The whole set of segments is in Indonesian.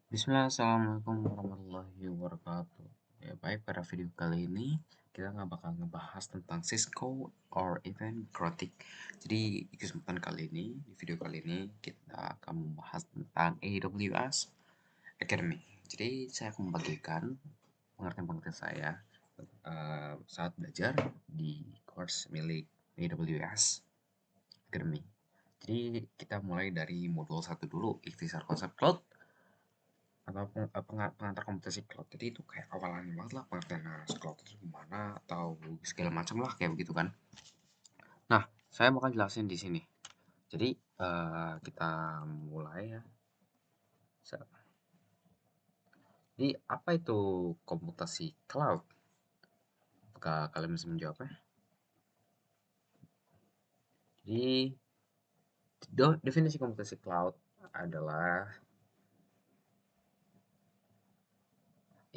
Bismillah, assalamualaikum warahmatullahi wabarakatuh. Ya, baik, pada video kali ini kita nggak bakal ngebahas tentang Cisco or even Crotik. Jadi di kesempatan kali ini, di video kali ini kita akan membahas tentang AWS Academy. Jadi saya akan membagikan pengertian-pengertian saya saat belajar di course milik AWS Academy. Jadi kita mulai dari modul 1 dulu, ikhtisar konsep cloud atau pengantar komputasi cloud. Jadi itu kayak awalan banget lah pengertian cloud itu gimana atau segala macam lah kayak begitu kan. Nah, saya bakal jelasin di sini. Jadi kita mulai ya. Jadi apa itu komputasi cloud? Apakah kalian bisa menjawabnya? Jadi definisi komputasi cloud adalah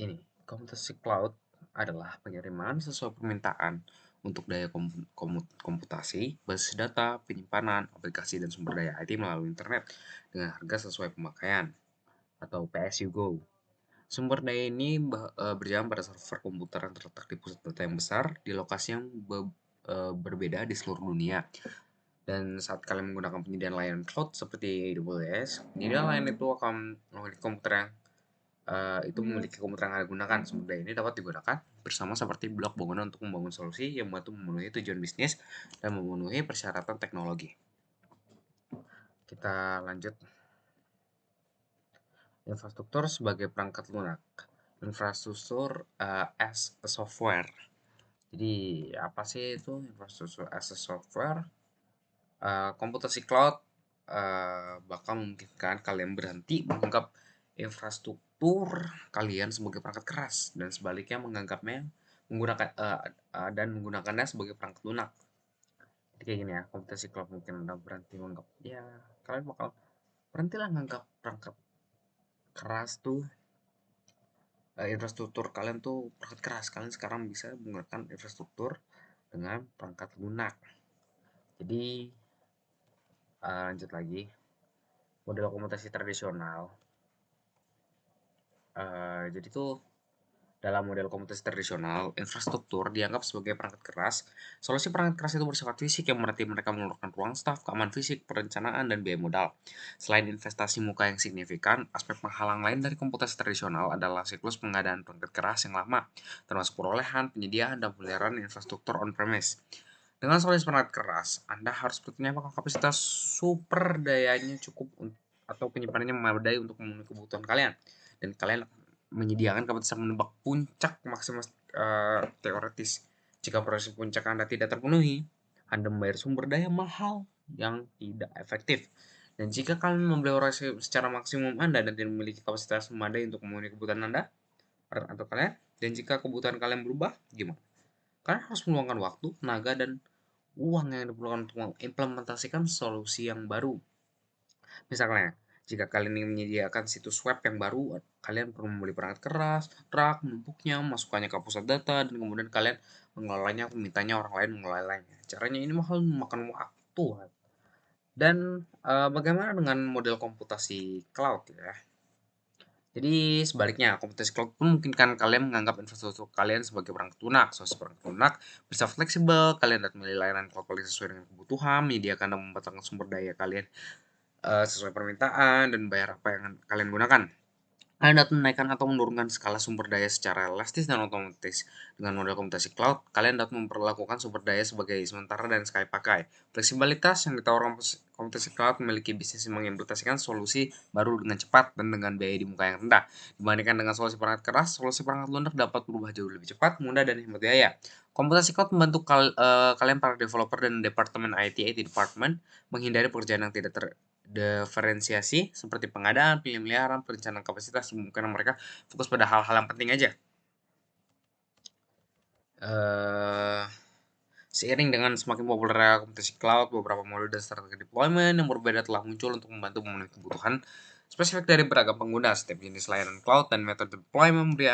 ini. Komputasi cloud adalah pengiriman sesuai permintaan untuk daya komputasi, basis data, penyimpanan, aplikasi, dan sumber daya IT melalui internet dengan harga sesuai pemakaian atau PSU-Go. Sumber daya ini berjalan pada server komputer yang terletak di pusat data yang besar di lokasi yang berbeda di seluruh dunia. Dan saat kalian menggunakan penyediaan layanan cloud seperti AWS, penyediaan layanan itu akan memiliki komputer yang Anda gunakan. Sumber daya ini dapat digunakan bersama seperti blok bangunan untuk membangun solusi yang membantu memenuhi tujuan bisnis dan memenuhi persyaratan teknologi. Kita lanjut. Infrastruktur sebagai perangkat lunak. Infrastruktur as a software. Jadi apa sih itu infrastruktur as a software? Komputasi cloud bakal memungkinkan kalian berhenti menganggap infrastruktur kalian sebagai perangkat keras dan sebaliknya menggunakannya sebagai perangkat lunak. Jadi kayak gini ya, komputasi cloud mungkin udah berhenti menganggap ya kalian bakal berhentilah menganggap perangkat keras tuh infrastruktur kalian tuh perangkat keras. Kalian sekarang bisa menggunakan infrastruktur dengan perangkat lunak. Jadi lanjut lagi, model komputasi tradisional. Jadi tuh dalam model komputasi tradisional, infrastruktur dianggap sebagai perangkat keras. Solusi perangkat keras itu bersifat fisik yang berarti mereka memerlukan ruang staf, keamanan fisik, perencanaan, dan biaya modal. Selain investasi muka yang signifikan, aspek penghalang lain dari komputasi tradisional adalah siklus pengadaan perangkat keras yang lama, termasuk perolehan, penyediaan, dan pemeliharaan infrastruktur on-premise. Dengan solusi perangkat keras, Anda harus bertanya apakah kapasitas super dayanya cukup atau penyimpanannya memadai untuk memenuhi kebutuhan kalian. Dan kalian menyediakan kapasitas menebak puncak maksimal teoretis. Jika proses puncak Anda tidak terpenuhi, Anda membayar sumber daya mahal yang tidak efektif. Dan jika kalian membeli orasi secara maksimum Anda dan tidak memiliki kapasitas memadai untuk memenuhi kebutuhan Anda atau kalian, dan jika kebutuhan kalian berubah, gimana? Kalian harus meluangkan waktu, tenaga, dan uang yang diperlukan untuk mengimplementasikan solusi yang baru. Misalnya, jika kalian ingin menyediakan situs web yang baru, kalian perlu membeli perangkat keras, rak, menumpuknya, masukkannya ke pusat data, dan kemudian kalian mengelolanya, memintanya orang lain mengelolanya. Caranya ini mahal, memakan waktu. Dan bagaimana dengan model komputasi cloud ya? Jadi sebaliknya, komputasi cloud pun memungkinkan kalian menganggap infrastruktur kalian sebagai perangkat lunak. Solusi perangkat lunak bersifat fleksibel, kalian dapat memilih layanan cloud paling sesuai dengan kebutuhan, menyediakan dan membatangkan sumber daya kalian sesuai permintaan, dan bayar apa yang kalian gunakan. Kalian dapat menaikkan atau menurunkan skala sumber daya secara elastis dan otomatis. Dengan model komputasi cloud, kalian dapat memperlakukan sumber daya sebagai sementara dan sekali pakai. Fleksibilitas yang ditawarkan komputasi cloud memiliki bisnis yang mengimplementasikan solusi baru dengan cepat dan dengan biaya di muka yang rendah. Dibandingkan dengan solusi perangkat keras, solusi perangkat lunak dapat berubah jauh lebih cepat, mudah, dan hemat biaya. Komputasi cloud membantu kalian para developer dan departemen IT department menghindari pekerjaan yang tidak diferensiasi seperti pengadaan, pemeliharaan, perencanaan kapasitas, karena mereka fokus pada hal-hal yang penting aja. Uh, Seiring dengan semakin populernya komputasi cloud, beberapa model dan strategi deployment yang berbeda telah muncul untuk membantu memenuhi kebutuhan spesifik dari beragam pengguna. Setiap jenis layanan cloud dan metode deployment memberi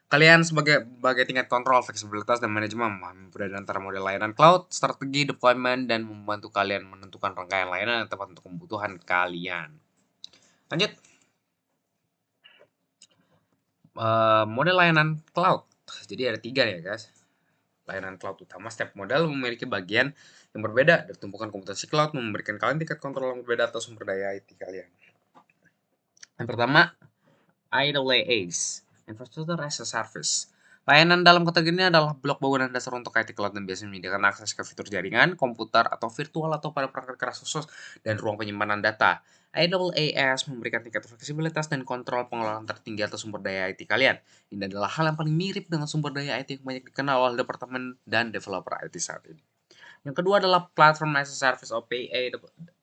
kalian sebagai tingkat kontrol, fleksibilitas, dan manajemen memahami perbedaan antara model layanan cloud, strategi deployment, dan membantu kalian menentukan rangkaian layanan yang tepat untuk kebutuhan kalian. Lanjut. Model layanan cloud. Jadi ada 3 ya guys. Layanan cloud utama, setiap model memiliki bagian yang berbeda dari tumpukan komputasi cloud, memberikan kalian tingkat kontrol yang berbeda atas sumber daya IT kalian. Yang pertama, IaaS, Infrastructure as a Service. Layanan dalam kategori ini adalah blok bangunan dasar untuk IT Cloud dan biasanya menyediakan akses ke fitur jaringan, komputer, atau virtual atau pada perangkat keras khusus dan ruang penyimpanan data. IaaS memberikan tingkat fleksibilitas dan kontrol pengelolaan tertinggi atas sumber daya IT kalian. Ini adalah hal yang paling mirip dengan sumber daya IT yang banyak dikenal oleh departemen dan developer IT saat ini. Yang kedua adalah Platform as a Service atau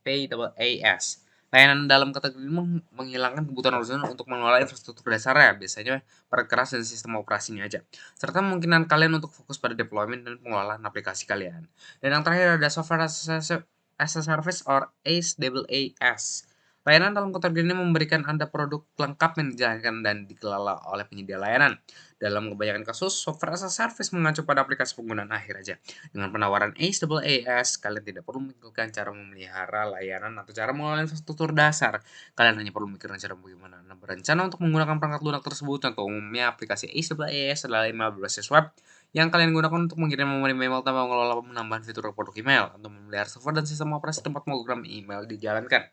PaaS. Layanan dalam kategori ini menghilangkan kebutuhan original untuk mengelola infrastruktur dasarnya, biasanya perangkat keras dan sistem operasinya aja, serta memungkinkan kalian untuk fokus pada deployment dan pengelolaan aplikasi kalian. Dan yang terakhir ada Software as a Service or SaaS. Layanan dalam kategori ini memberikan Anda produk lengkap yang dijalankan dan dikelola oleh penyedia layanan. Dalam kebanyakan kasus, software as a service mengacu pada aplikasi penggunaan akhir aja. Dengan penawaran SaaS, kalian tidak perlu memikirkan cara memelihara layanan atau cara mengelola infrastruktur dasar. Kalian hanya perlu memikirkan cara bagaimana Anda berencana untuk menggunakan perangkat lunak tersebut. Contoh umumnya aplikasi SaaS adalah email berbasis web yang kalian gunakan untuk mengirim email tanpa mengelola penambahan fitur produk email, untuk memelihara software dan sistem operasi tempat program email dijalankan.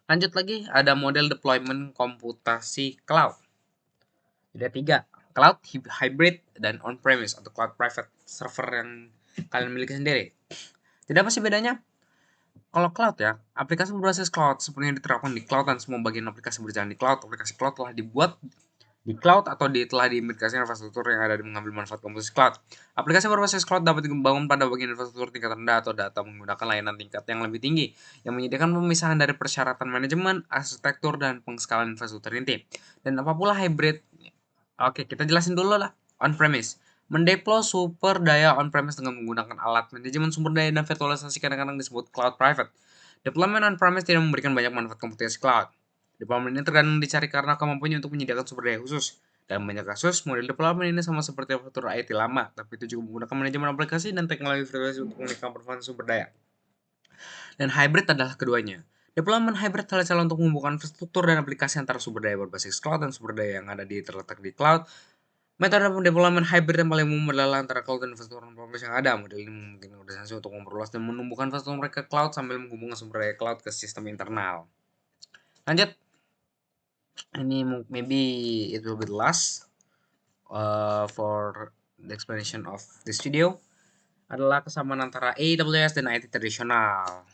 Lanjut lagi, ada model deployment komputasi cloud. Jadi ada 3, cloud, hybrid, dan on-premise atau cloud private server yang kalian miliki sendiri. Jadi apa sih bedanya? Kalau cloud ya, aplikasi berbasis cloud seperti yang diterapkan di cloud dan semua bagian aplikasi berjalan di cloud. Aplikasi cloud telah dibuat di cloud atau telah diimigrasikan infrastruktur yang ada mengambil manfaat komposisi cloud. Aplikasi berbasis cloud dapat dibangun pada bagian infrastruktur tingkat rendah atau data menggunakan layanan tingkat yang lebih tinggi, yang menyediakan pemisahan dari persyaratan manajemen, arsitektur, dan pengskalan infrastruktur inti. Dan apa pula hybrid? Oke, kita jelasin dulu lah. On-premise. Mendeploy sumber daya on-premise dengan menggunakan alat manajemen sumber daya dan virtualisasi kadang-kadang disebut cloud private. Deployment on-premise tidak memberikan banyak manfaat komputasi cloud. Deployment ini terkadang dicari karena kemampuannya untuk menyediakan sumber daya khusus. Dalam banyak kasus, model deployment ini sama seperti infrastruktur IT lama, tapi itu juga menggunakan manajemen aplikasi dan teknologi virtualisasi untuk meningkatkan performa sumber daya. Dan hybrid adalah keduanya. Deployment hybrid adalah cara untuk menghubungkan infrastruktur dan aplikasi antara sumber daya berbasis cloud dan sumber daya yang ada terletak di cloud. Metode deployment hybrid yang paling umum adalah antara cloud dan infrastruktur on-premise yang ada. Model ini memungkinkan organisasi untuk memperluas dan menumbuhkan infrastruktur mereka cloud sambil menghubungkan sumber daya cloud ke sistem internal. Lanjut. Ini maybe it will be the last for the explanation of this video, adalah kesamaan antara AWS dan IT tradisional.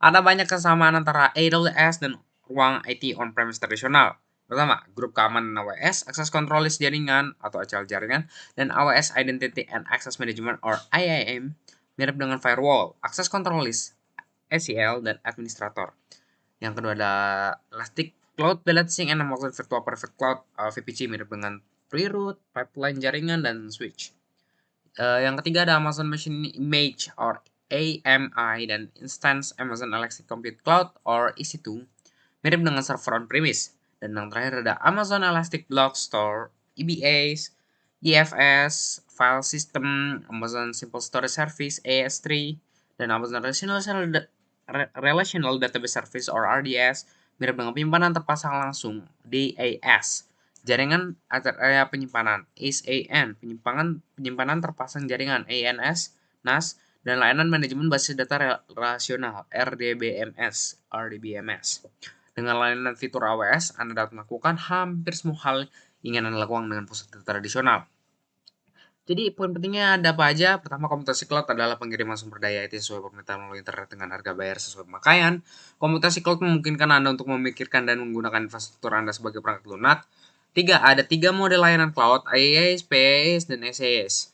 Ada banyak kesamaan antara AWS dan ruang IT on-premise tradisional. Pertama, grup keamanan AWS, Access Control List Jaringan atau ACL jaringan, dan AWS Identity and Access Management or IAM mirip dengan firewall, Access Control List, ACL, dan administrator. Yang kedua ada Elastic Cloud Balancing and Amazon Virtual Private Cloud VPC mirip dengan pre-root, pipeline jaringan, dan switch. Yang ketiga ada Amazon Machine Image or AMI dan Instance Amazon Elastic Compute Cloud or EC2 mirip dengan server on-premise. Dan yang terakhir ada Amazon Elastic Block Store, EBS, EFS, File System, Amazon Simple Storage Service, AS3, dan Amazon Relational Database Service or RDS mirip dengan penyimpanan terpasang langsung, DAS. Jaringan area penyimpanan, SAN, penyimpanan terpasang jaringan, ANS, NAS, dan layanan manajemen basis data relasional, RDBMS. Dengan layanan fitur AWS, Anda dapat melakukan hampir semua hal yang Anda lakukan dengan pusat data tradisional. Jadi poin pentingnya ada apa aja? Pertama, komputasi cloud adalah pengiriman sumber daya IT sesuai permintaan melalui internet dengan harga bayar sesuai pemakaian. Komputasi cloud memungkinkan Anda untuk memikirkan dan menggunakan infrastruktur Anda sebagai perangkat lunak. Ada 3 model layanan cloud, IaaS, PaaS, dan SaaS.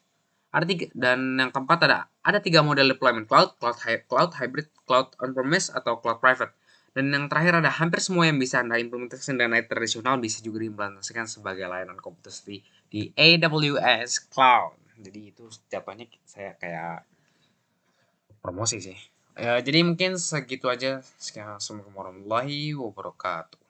Dan yang keempat ada 3 model deployment cloud, cloud hybrid, cloud on-premise, atau cloud private. Dan yang terakhir ada hampir semua yang bisa Anda implementasikan dengan IT tradisional bisa juga diimplementasikan sebagai layanan komputasi di AWS Cloud. Jadi itu jatuhnya saya kayak promosi sih. Jadi mungkin segitu aja. Sekian, assalamualaikum warahmatullahi wabarakatuh.